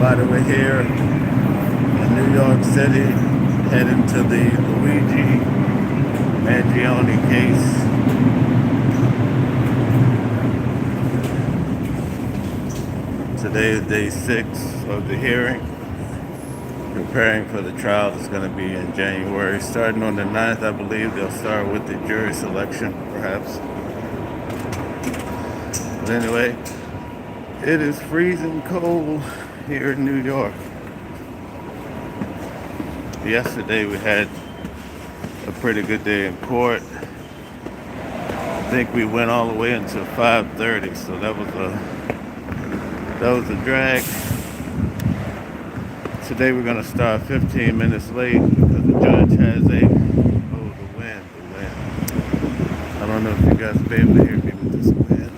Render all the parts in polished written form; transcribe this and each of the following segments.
everybody. We're here in New York City, heading to the Luigi Mangione case. Today is day 6 of the hearing, preparing for the trial that's going to be in January. Starting on the 9th, I believe they'll start with the jury selection, perhaps. But anyway, it is freezing cold here in New York. Yesterday we had a pretty good day in court. I think we went all the way until 5:30, so that was a drag. Today we're gonna start 15 minutes late because the judge has the wind. I don't know if you guys will be able to hear me with this wind.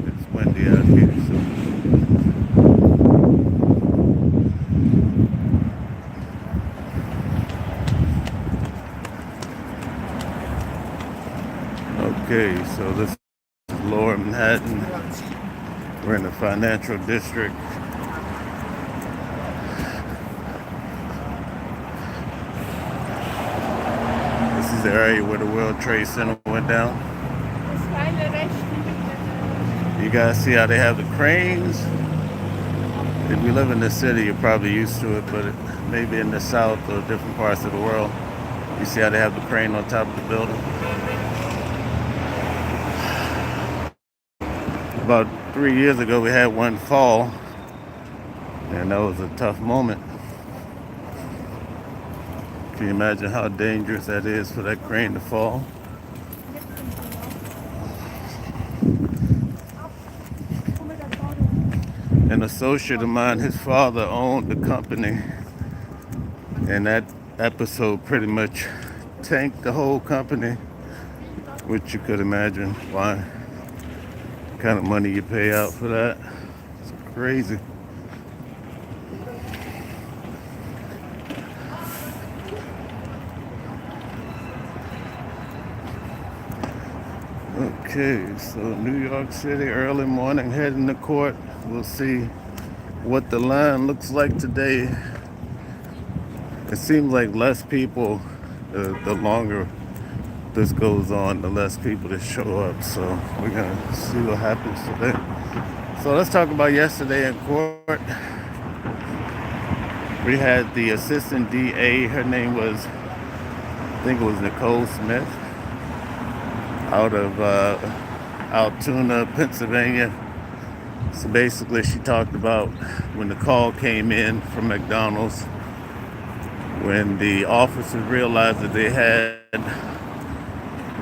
It's windy out here, so. Okay, so this is Lower Manhattan. We're in the financial district. This is the area where the World Trade Center went down. You guys see how they have the cranes? If you live in the city, you're probably used to it, but maybe in the South or different parts of the world, you see how they have the crane on top of the building? About 3 years ago, we had one fall, and that was a tough moment. Can you imagine how dangerous that is for that crane to fall? An associate of mine, his father owned the company, and that episode pretty much tanked the whole company, which you could imagine why. Kind of money you pay out for that. It's crazy. Okay, so New York City, early morning, heading to court. We'll see what the line looks like today. It seems like less people, the longer this goes on, the less people that show up. So we're gonna see what happens today. So let's talk about yesterday in court. We had the assistant DA. Her name was, I think it was Nicole Smith, out of Altoona, Pennsylvania. So basically, she talked about when the call came in from McDonald's, when the officers realized that they had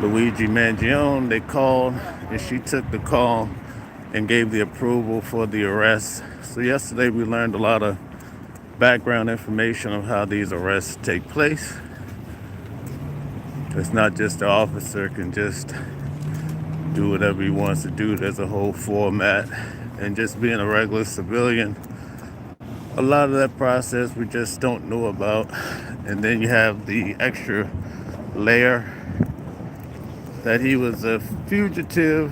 Luigi Mangione, they called, and she took the call and gave the approval for the arrest. So yesterday we learned a lot of background information of how these arrests take place. It's not just the officer can just do whatever he wants to do. There's a whole format, and just being a regular civilian, a lot of that process we just don't know about. And then you have the extra layer that he was a fugitive,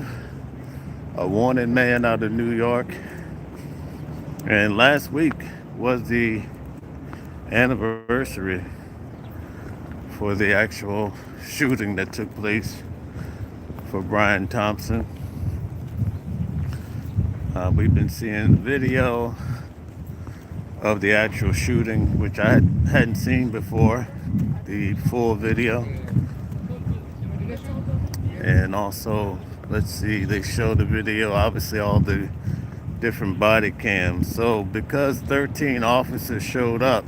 a wanted man out of New York. And last week was the anniversary for the actual shooting that took place for Brian Thompson. We've been seeing video of the actual shooting, which I hadn't seen before, the full video. And also, let's see, they show the video, obviously all the different body cams. So because 13 officers showed up,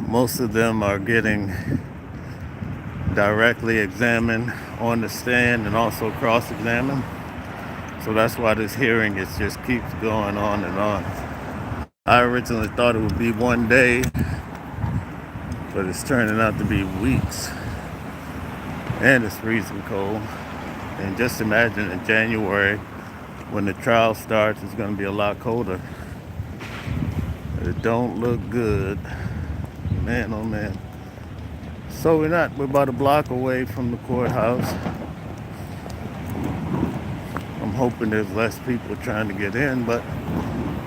most of them are getting directly examined on the stand and also cross-examined. So that's why this hearing just keeps going on and on. I originally thought it would be one day, but it's turning out to be weeks. And it's freezing cold. And just imagine in January, when the trial starts, it's going to be a lot colder. It don't look good. Man, oh man. So we're about a block away from the courthouse. hoping there's less people trying to get in, but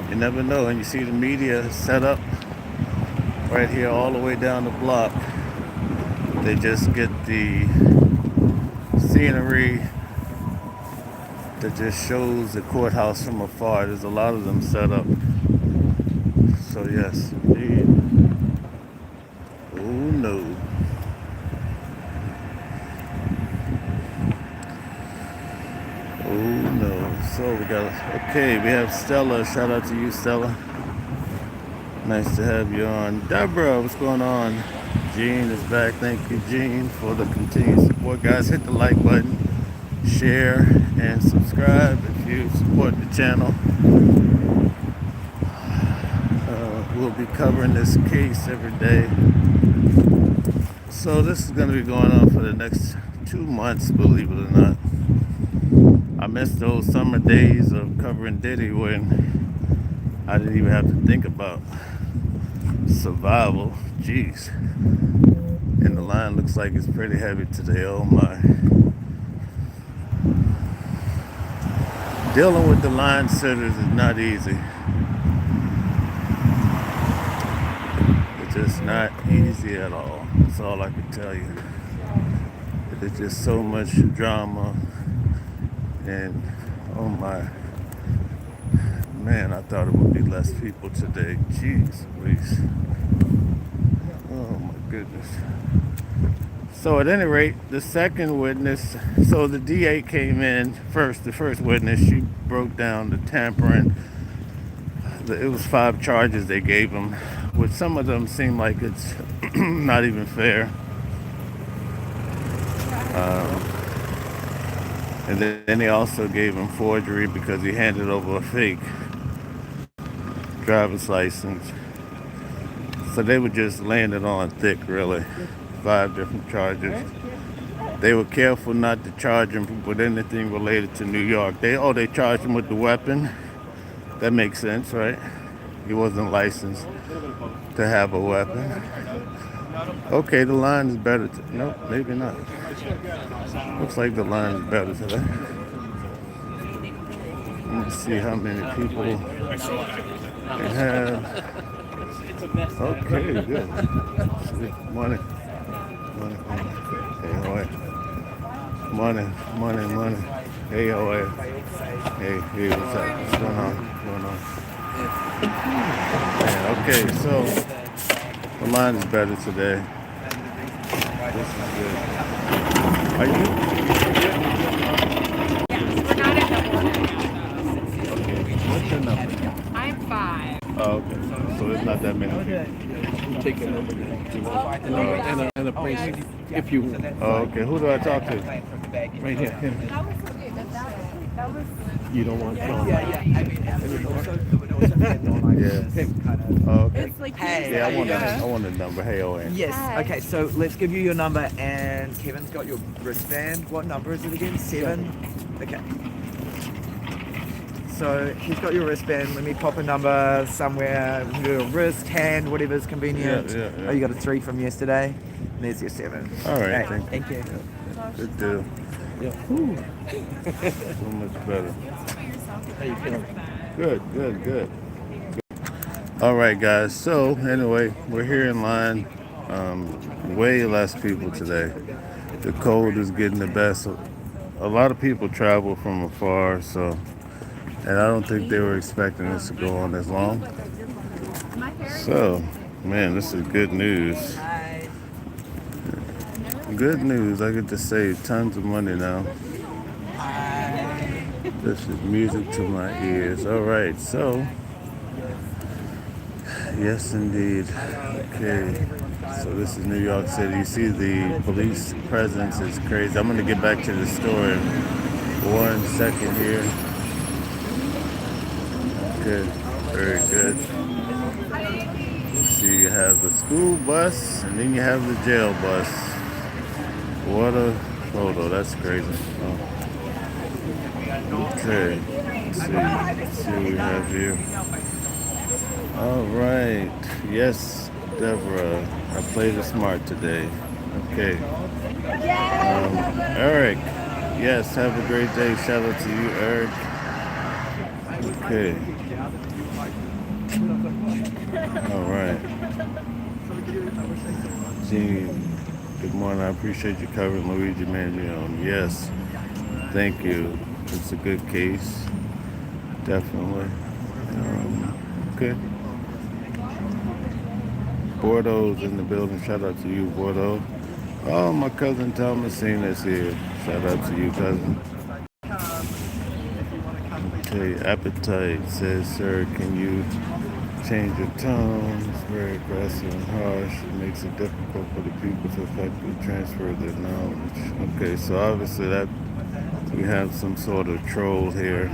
you never know. And you see the media set up right here all the way down the block. They just get the scenery that just shows the courthouse from afar. There's a lot of them set up. So yes, indeed. Oh no. Oh no. So we have Stella. Shout out to you, Stella. Nice to have you on. Deborah, what's going on? Gene is back. Thank you, Gene, for the continued support. Guys, hit the like button, share, and subscribe if you support the channel. We'll be covering this case every day. So this is going to be going on for the next 2 months, believe it or not. I missed those summer days of covering Diddy when I didn't even have to think about survival. Jeez. And the line looks like it's pretty heavy today. Oh my. Dealing with the line sitters is not easy. It's just not easy at all. That's all I can tell you. There's just so much drama. And oh my. Man, I thought it would be less people today. Jeez, please. Oh my goodness. So at any rate, the second witness, so the DA came in first, the first witness, she broke down the tampering. It was 5 charges they gave him, which some of them seem like it's not even fair. And then they also gave him forgery because he handed over a fake driver's license. So they were just laying it on thick, really. 5 different charges. They were careful not to charge him with anything related to New York. They charged him with the weapon. That makes sense, right? He wasn't licensed to have a weapon. Okay, the line is better. Nope, maybe not. Looks like the line is better today. Let's see how many people they have. Okay, good. Money. Hey, hoy. Money. Hey, hoy. Hey, what's up? What's going on? Man, okay, so the line is better today. This is good. Are you? Okay. What's your number? I'm 5. Oh, okay. So there's not that many people. Take a number and a place if you. Oh, okay. Who do I talk to? Right here. Him. That was You don't want to. Yeah. Oh, okay. it's like Yeah, I want a number. Hey, Owen. Yes. Hi. Okay, so let's give you your number, and Kevin's got your wristband. What number is it again? 7? Okay. So he's got your wristband. Let me pop a number somewhere. We can do a wrist, hand, whatever's convenient. Yeah. Oh, you got a 3 from yesterday. And there's your 7. All right. Okay, thank you. Good deal. Yeah. So much better. How you feeling? Good. All right, guys. So anyway, we're here in line. Way less people today. The cold is getting the best. A lot of people travel from afar, so, and I don't think they were expecting this to go on as long. So, man, this is good news. Good news. I get to save tons of money now. This is music to my ears. All right, so yes, indeed. Okay, so this is New York City. You see the police presence is crazy. I'm gonna get back to the story in 1 second here. Okay, very good. So you have the school bus, and then you have the jail bus. What a photo! That's crazy. Oh. Okay, let's see what we have here. All right. Yes, Deborah. I played it smart today. Okay. Eric. Yes, have a great day. Shout out to you, Eric. Okay. All right. Gene, good morning. I appreciate you covering Luigi Mangione. Yes, thank you. It's a good case. Definitely. Okay. Bordeaux's in the building. Shout out to you, Bordeaux. Oh, my cousin Thomasine is here. Shout out to you, cousin. Okay, Appetite says, sir, can you change your tone? It's very aggressive and harsh. It makes it difficult for the people to effectively transfer their knowledge. Okay, so obviously that we have some sort of troll here.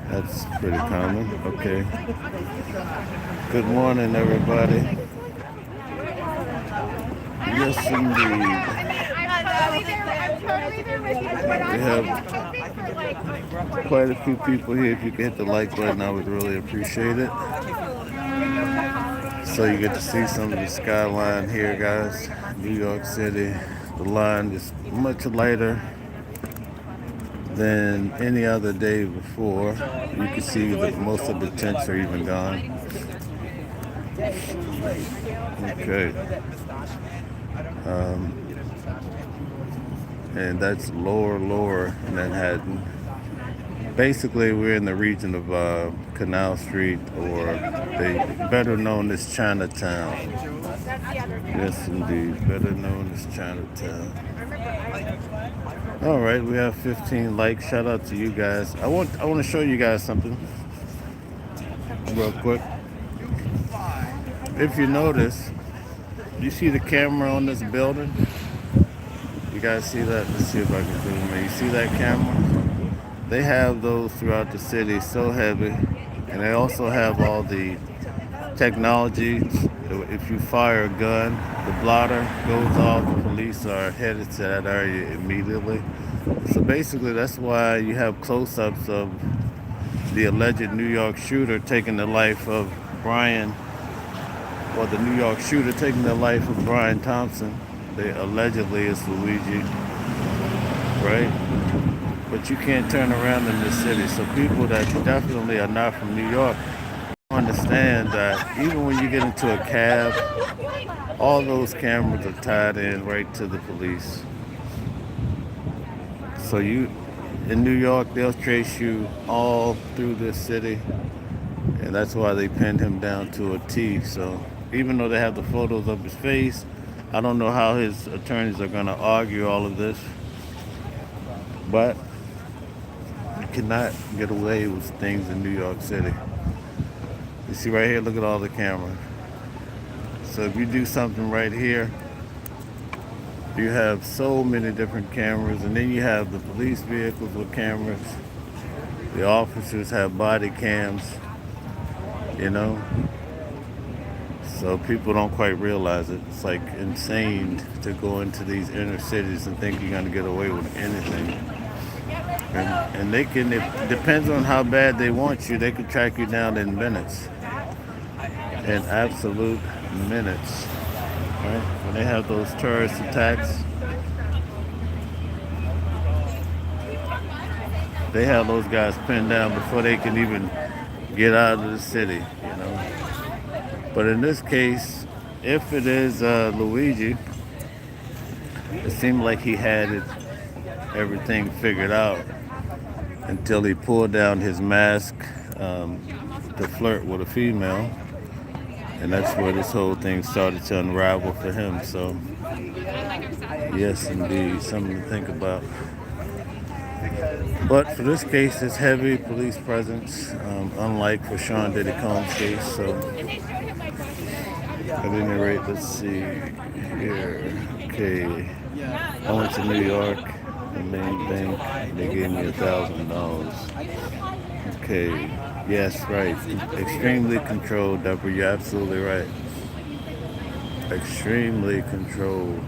That's pretty common. Okay. Good morning, everybody. Yes, indeed. We have quite a few people here. If you could hit the like button, I would really appreciate it. So you get to see some of the skyline here, guys. New York City. The line is much lighter than any other day before. You can see that most of the tents are even gone. Okay. And that's lower Manhattan. Basically, we're in the region of Canal Street, or better known as Chinatown. Yes, indeed, better known as Chinatown. All right, we have 15 likes. Shout out to you guys. I want to show you guys something real quick. If you notice, you see the camera on this building? You guys see that? Let's see if I can zoom in. You see that camera? They have those throughout the city, so heavy. And they also have all the technology. If you fire a gun, the blotter goes off. The police are headed to that area immediately. So basically, that's why you have close-ups of the alleged New York shooter taking the life of Brian, or the New York shooter taking the life of Brian Thompson. They allegedly is Luigi, right? But you can't turn around in this city. So people that definitely are not from New York understand that even when you get into a cab, all those cameras are tied in right to the police. So in New York, they'll trace you all through this city. And that's why they pinned him down to a T. So even though they have the photos of his face, I don't know how his attorneys are going to argue all of this. But you cannot get away with things in New York City. You see right here, look at all the cameras. So if you do something right here, you have so many different cameras, and then you have the police vehicles with cameras. The officers have body cams, you know. So people don't quite realize it. It's like insane to go into these inner cities and think you're going to get away with anything. And they can, it depends on how bad they want you, they can track you down in minutes. In absolute minutes. Right? When they have those terrorist attacks, they have those guys pinned down before they can even get out of the city, you know. But in this case, if it is Luigi, it seemed like he had everything figured out until he pulled down his mask to flirt with a female. And that's where this whole thing started to unravel for him. So, yes, indeed, something to think about. But for this case, it's heavy police presence, unlike for Sean Diddy Combs' case. So, at any rate, let's see here. Okay, I went to New York, the main bank. They gave me $1,000. Okay, yes, right. Extremely controlled, Deborah. You're absolutely right. Extremely controlled.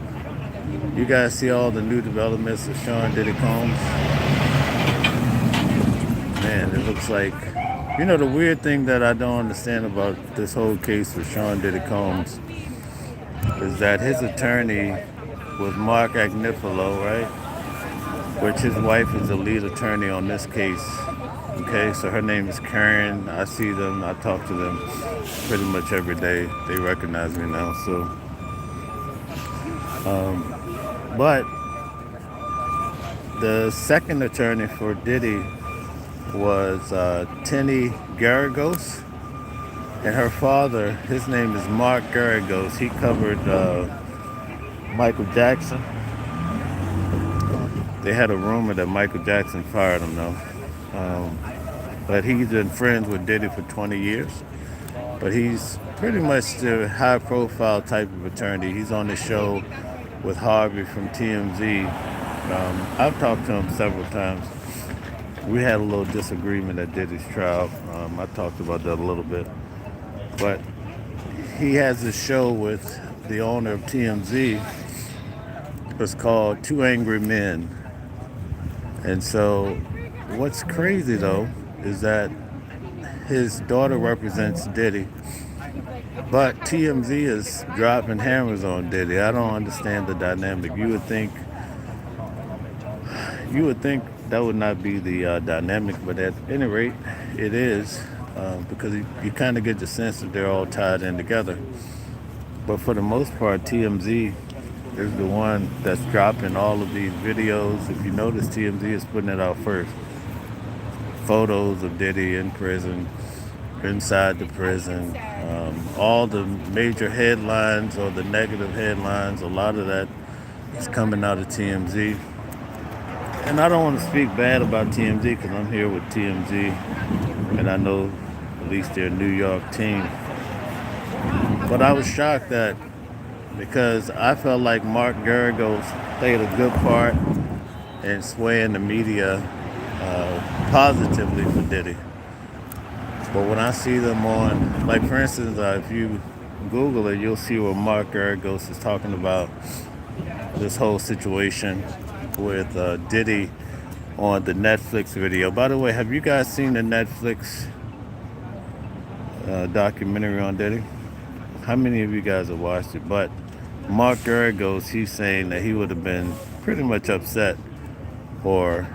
You guys see all the new developments of Sean Diddy Combs? Man, it looks like, you know, the weird thing that I don't understand about this whole case with Sean Diddy Combs is that his attorney was Marc Agnifilo, right? which his wife is the lead attorney on this case. Okay, so her name is Karen. I see them, I talk to them pretty much every day. They recognize me now. But the second attorney for Diddy was Tenny Garagos, and her father, his name is Marc Garagos. He covered Michael Jackson. They had a rumor that Michael Jackson fired him, though. But he's been friends with Diddy for 20 years. But he's pretty much the high profile type of attorney. He's on the show with Harvey from TMZ. I've talked to him several times. We had a little disagreement at Diddy's trial. I talked about that a little bit. But he has a show with the owner of TMZ. It's called Two Angry Men. And so what's crazy though is that his daughter represents Diddy, but TMZ is dropping hammers on Diddy. I don't understand the dynamic. You would think that would not be the dynamic, but at any rate, it is because you kind of get the sense that they're all tied in together. But for the most part, TMZ is the one that's dropping all of these videos. If you notice, TMZ is putting it out first. Photos of Diddy in prison, inside the prison, all the major headlines or the negative headlines, a lot of that is coming out of TMZ. And I don't want to speak bad about TMZ because I'm here with TMZ and I know at least their New York team. But I was shocked that because I felt like Marc Garagos played a good part in swaying the media positively for Diddy. But when I see them on, like for instance, if you Google it, you'll see where Marc Garagos is talking about this whole situation with Diddy on the Netflix video. By the way, have you guys seen the Netflix documentary on Diddy? How many of you guys have watched it? But Marc Garagos, he's saying that he would have been pretty much upset, or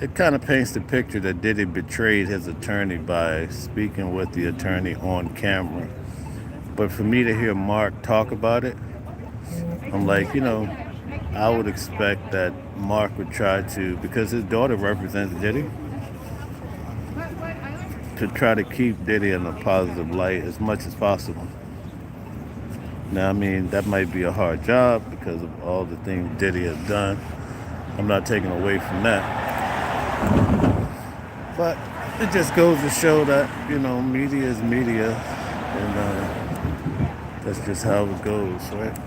it kind of paints the picture that Diddy betrayed his attorney by speaking with the attorney on camera. But for me to hear Marc talk about it, I'm like, I would expect that Marc would try to, because his daughter represents Diddy, to try to keep Diddy in a positive light as much as possible. Now, I mean, that might be a hard job because of all the things Diddy has done. I'm not taking away from that. But it just goes to show that, media is media. And that's just how it goes, right?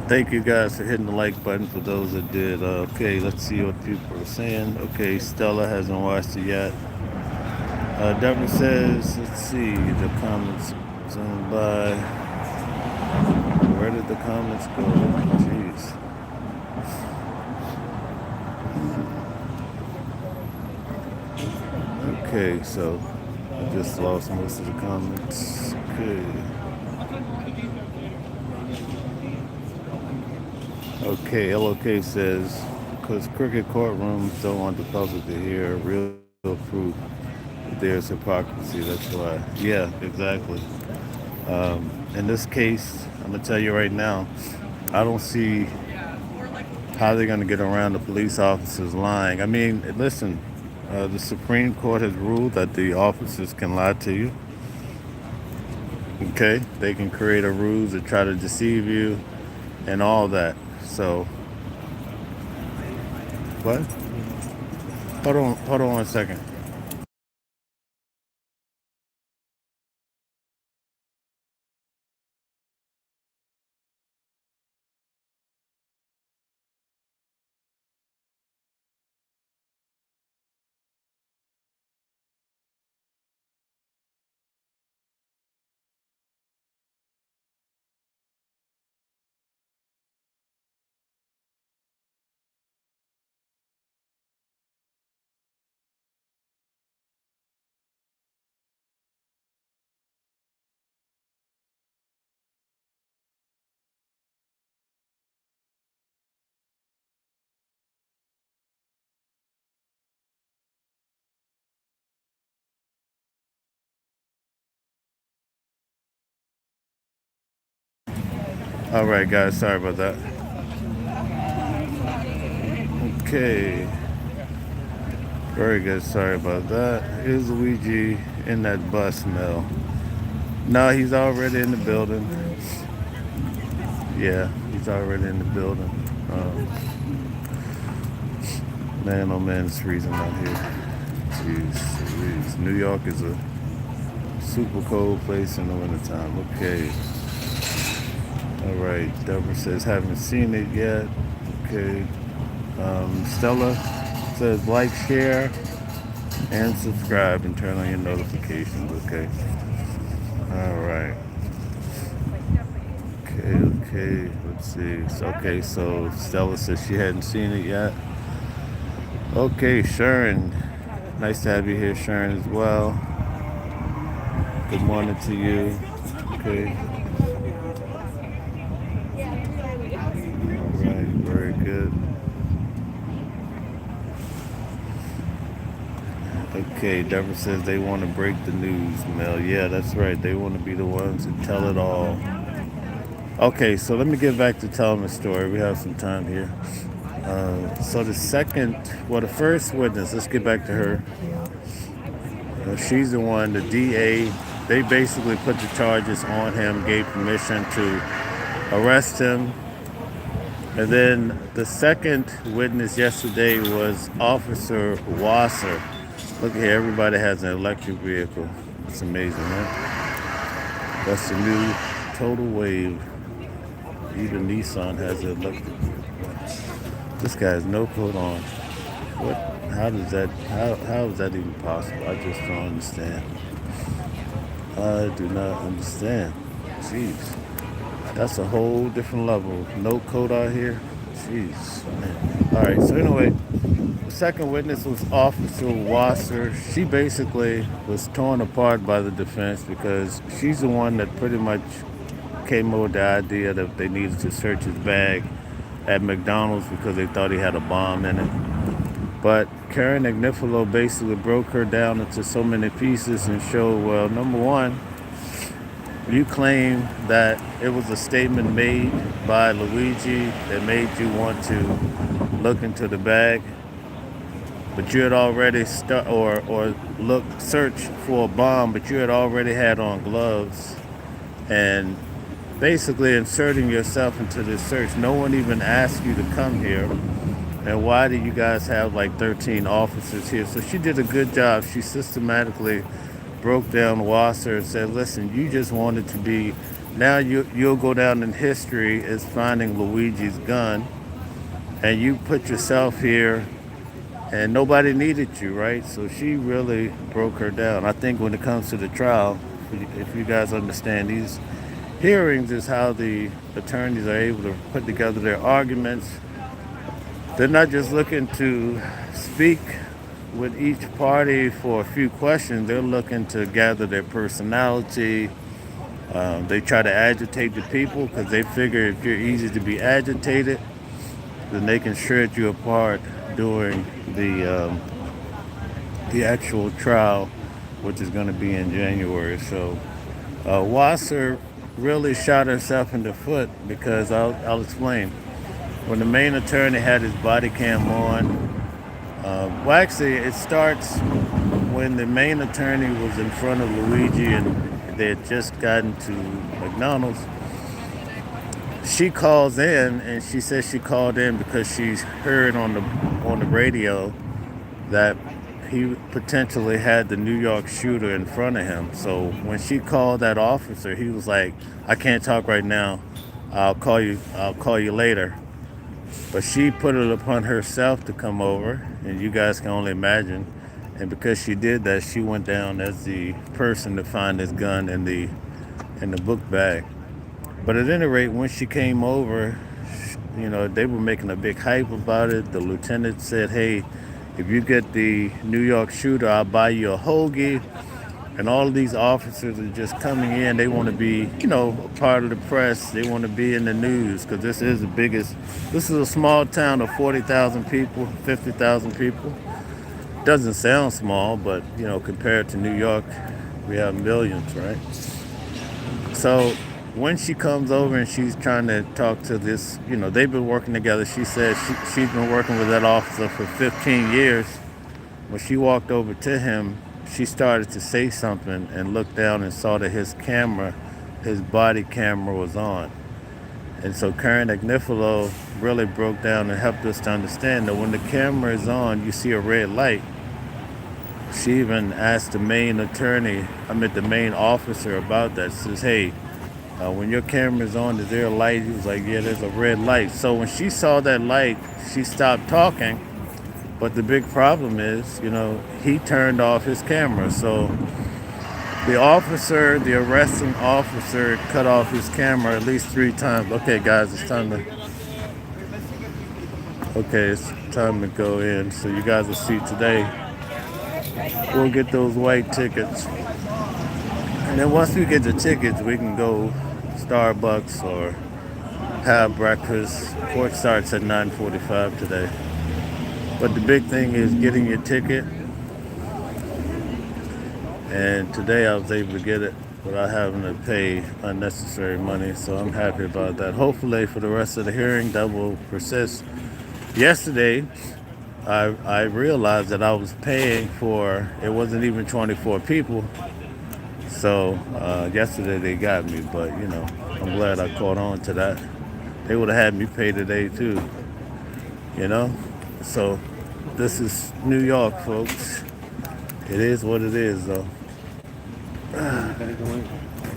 Thank you guys for hitting the like button for those that did. Okay, let's see what people are saying. Okay, Stella hasn't watched it yet. Deborah says, let's see, the comments zoomed by. Where did the comments go? Jeez. Okay, so I just lost most of the comments. Okay. Okay, LOK says, because crooked courtrooms don't want the public to hear real proof that there's hypocrisy. That's why. Yeah, exactly. In this case, I'm going to tell you right now, I don't see how they're going to get around the police officers lying. I mean, listen, the Supreme Court has ruled that the officers can lie to you. Okay? They can create a ruse to try to deceive you and all that. So, what? Hold on 1 second. All right, guys. Sorry about that. Okay. Very good. Sorry about that. Is Luigi in that bus now? No, he's already in the building. Yeah, he's already in the building. Um, man, oh man, it's freezing out here. Jeez. New York is a super cold place in the wintertime. Okay. All right. Deborah says, haven't seen it yet. Okay. Stella says, like, share, and subscribe, and turn on your notifications. Okay. All right. Okay. Let's see. So Stella says she hadn't seen it yet. Okay, Sharon. Nice to have you here, Sharon, as well. Good morning to you. Okay. All right. Very good. Okay, Deborah says they want to break the news, Mel. Yeah, that's right. They want to be the ones who tell it all. Okay, so let me get back to telling the story. We have some time here. So the first witness, let's get back to her. She's the one, the DA, they basically put the charges on him, gave permission to arrest him. And then the second witness yesterday was Officer Wasser. Look here, everybody has an electric vehicle. It's amazing, huh? That's the new Total Wave. Even Nissan has an electric vehicle. This guy has no coat on. What? How is that even possible? I just don't understand. I do not understand. Jeez. That's a whole different level. No coat out here. Jeez, man. All right, so anyway, the second witness was Officer Wasser. She basically was torn apart by the defense because she's the one that pretty much came up with the idea that they needed to search his bag at McDonald's because they thought he had a bomb in it. But Karen Agnifilo basically broke her down into so many pieces and showed, well, number one, you claim that it was a statement made by Luigi that made you want to look into the bag, but you had already search for a bomb, but you had already had on gloves and basically inserting yourself into this search. No one even asked you to come here. And why do you guys have like 13 officers here? So she did a good job. She systematically broke down Wasser and said, listen, you just wanted to be, now you'll go down in history as finding Luigi's gun, and you put yourself here and nobody needed you, right? So she really broke her down. I think when it comes to the trial, if you guys understand, these hearings is how the attorneys are able to put together their arguments. They're not just looking to speak with each party for a few questions. They're looking to gather their personality. They try to agitate the people because they figure if you're easy to be agitated, then they can shred you apart during the actual trial, which is going to be in January. So Wasser really shot herself in the foot because I'll explain. When the main attorney had his body cam on, well, actually, it starts when the main attorney was in front of Luigi and they had just gotten to McDonald's. She calls in and she says she called in because she's heard on the radio that he potentially had the New York shooter in front of him. So when she called that officer, he was like, "I can't talk right now. I'll call you later." But she put it upon herself to come over, and you guys can only imagine. And because she did that, she went down as the person to find his gun in the book bag. But at any rate, when she came over, they were making a big hype about it. The lieutenant said, "Hey, if you get the New York shooter, I'll buy you a hoagie." And all of these officers are just coming in. They want to be, a part of the press. They want to be in the news because this is a small town of 40,000 people, 50,000 people. Doesn't sound small, but, compared to New York, we have millions, right? So when she comes over and she's trying to talk to this, they've been working together. She says she's been working with that officer for 15 years. When she walked over to him, she started to say something and looked down and saw that his body camera was on. And so Karen Agnifilo really broke down and helped us to understand that when the camera is on, you see a red light. She even asked the main the main officer about that. She says, hey, when your camera's on, is there a light? He was like, yeah, there's a red light. So when she saw that light, she stopped talking. But the big problem is, he turned off his camera. So the arresting officer cut off his camera at least 3 times. Okay, guys, it's time to go in. So you guys will see today, we'll get those white tickets. And then once we get the tickets, we can go Starbucks or have breakfast. Court starts at 9:45 today. But the big thing is getting your ticket. And today I was able to get it without having to pay unnecessary money. So I'm happy about that. Hopefully for the rest of the hearing that will persist. Yesterday, I realized that I was paying for, it wasn't even 24 people. So yesterday they got me, but I'm glad I caught on to that. They would have had me pay today too, So this is New York, folks. It is what it is, though.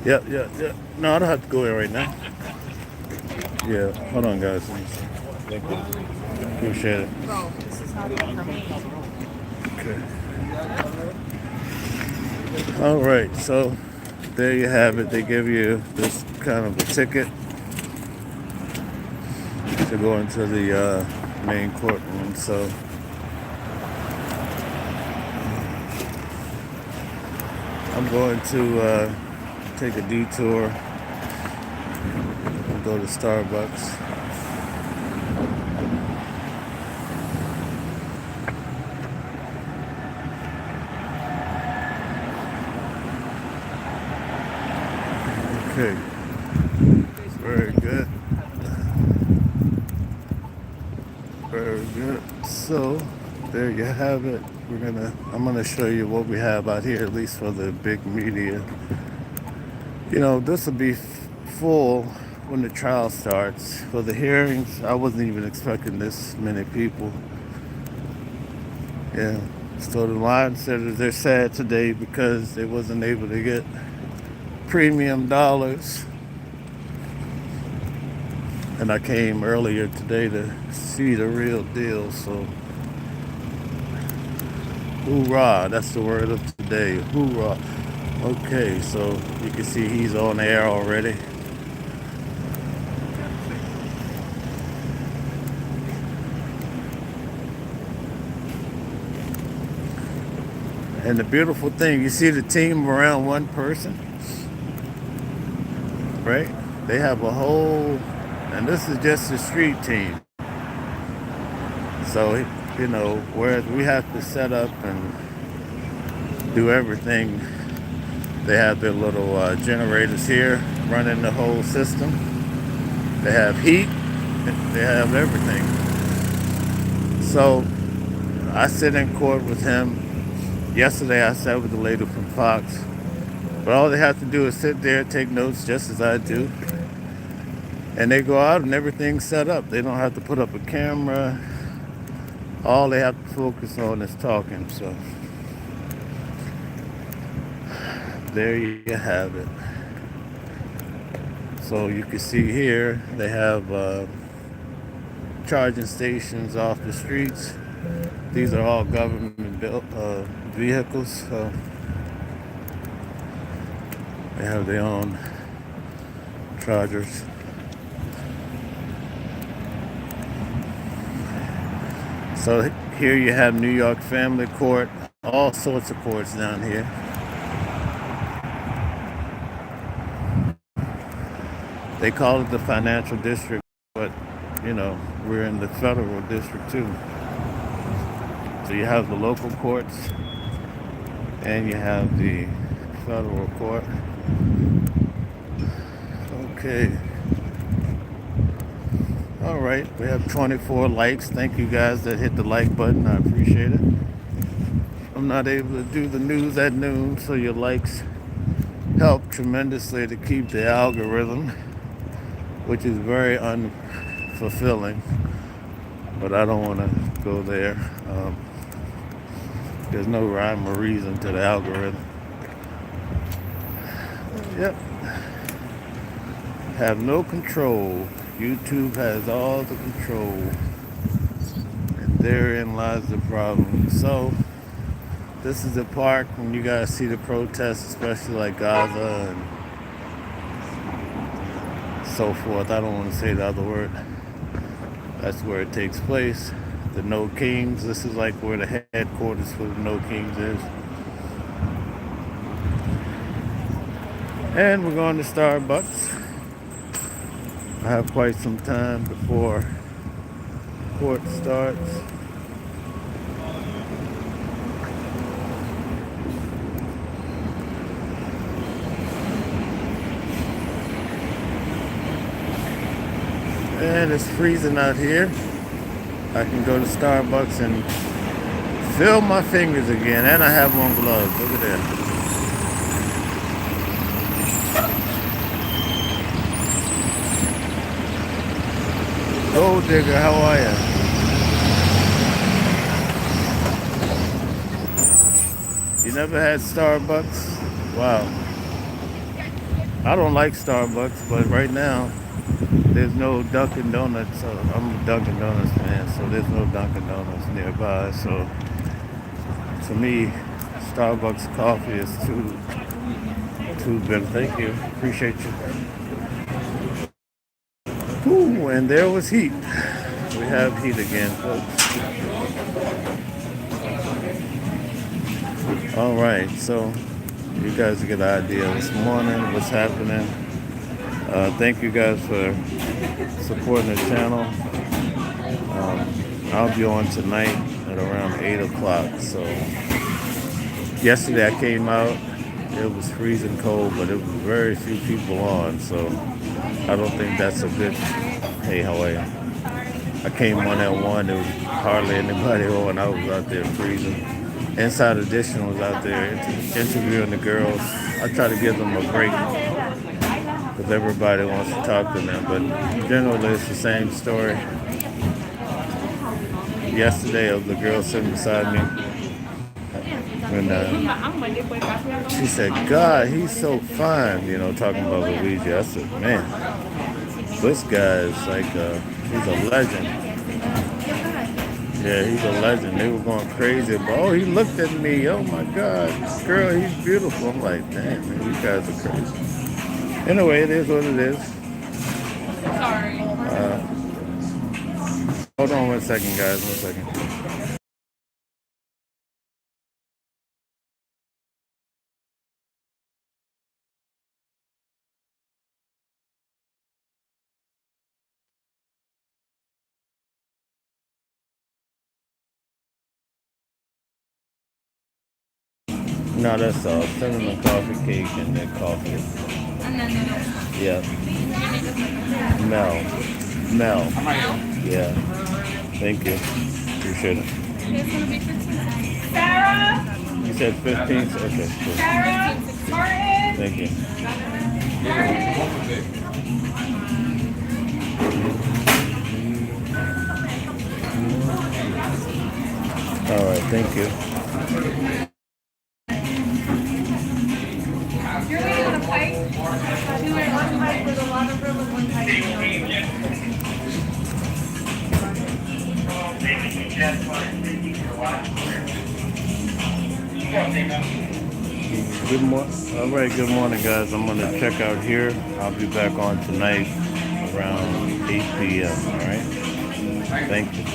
Yep. No, I don't have to go in right now. Yeah, hold on, guys. Appreciate it. Okay. All right, so there you have it. They give you this kind of a ticket to go into the main courtroom. So I'm going to take a detour and go to Starbucks. Okay. Very good. Very good. So there you have it. I'm gonna show you what we have out here, at least for the big media. This will be full when the trial starts. For the hearings, I wasn't even expecting this many people. Yeah. So the line said they're sad today because they wasn't able to get premium dollars. And I came earlier today to see the real deal, so hoorah, that's the word of today, hoorah. Okay, so you can see he's on air already. And the beautiful thing, you see the team around one person, right? They have a whole, and this is just the street team. So, whereas we have to set up and do everything, they have their little generators here running the whole system. They have heat, they have everything. So, I sit in court with him. Yesterday I sat with the lady from Fox. But all they have to do is sit there, take notes just as I do. And they go out and everything's set up. They don't have to put up a camera. All they have to focus on is talking. So there you have it. So you can see here they have charging stations off the streets. These are all government built vehicles, so they have their own chargers. So here you have New York Family Court, all sorts of courts down here. They call it the financial district, but we're in the federal district too. So you have the local courts and you have the federal court. Okay. All right. We have 24 likes. Thank you guys that hit the like button. I appreciate it. I'm not able to do the news at noon, so your likes help tremendously to keep the algorithm, which is very unfulfilling. But I don't want to go there. There's no rhyme or reason to the algorithm. Yep. Have no control. YouTube has all the control. And therein lies the problem. So, this is the park when you guys see the protests, especially like Gaza and so forth. I don't want to say the other word. That's where it takes place. The No Kings. This is like where the headquarters for the No Kings is. And we're going to Starbucks. I have quite some time before court starts. And it's freezing out here. I can go to Starbucks and feel my fingers again. And I have on gloves. Look at that. Gold digger, how are you? You never had Starbucks? Wow. I don't like Starbucks, but right now there's no Dunkin' Donuts. So I'm a Dunkin' Donuts fan, so there's no Dunkin' Donuts nearby. So to me, Starbucks coffee is too bitter. Thank you. Appreciate you. Ooh, and there was heat. We have heat again, folks. All right, so you guys get an idea this morning what's happening. Thank you guys for supporting the channel. I'll be on tonight at around 8 o'clock. So yesterday I came out. It was freezing cold, but it was very few people on. So I don't think that's a good. Hey, how are you? I came on at 1. There was hardly anybody on. I was out there freezing. Inside Edition was out there interviewing the girls. I try to give them a break because everybody wants to talk to them. But generally, it's the same story. Yesterday, it was the girl sitting beside me. And she said, God, he's so fine, talking about Luigi. I said, man, this guy is like, he's a legend. Yeah, he's a legend. They were going crazy. But, oh, he looked at me. Oh, my God. Girl, he's beautiful. I'm like, damn, man, you guys are crazy. Anyway, it is what it is. Sorry. Hold on 1 second, guys. 1 second. No, that's all. Cinnamon coffee cake and then coffee. Yeah. Mel. Yeah. Thank you. Appreciate it. Sarah! You said 15? Okay, cool. Sarah! Martin! Thank you. All right, thank you. You're waiting on a pipe? You went one pipe with a lot of room and one pipe. Good morning. All right, good morning, guys. I'm going to check out here. I'll be back on tonight around 8 p.m. All right? Thank you.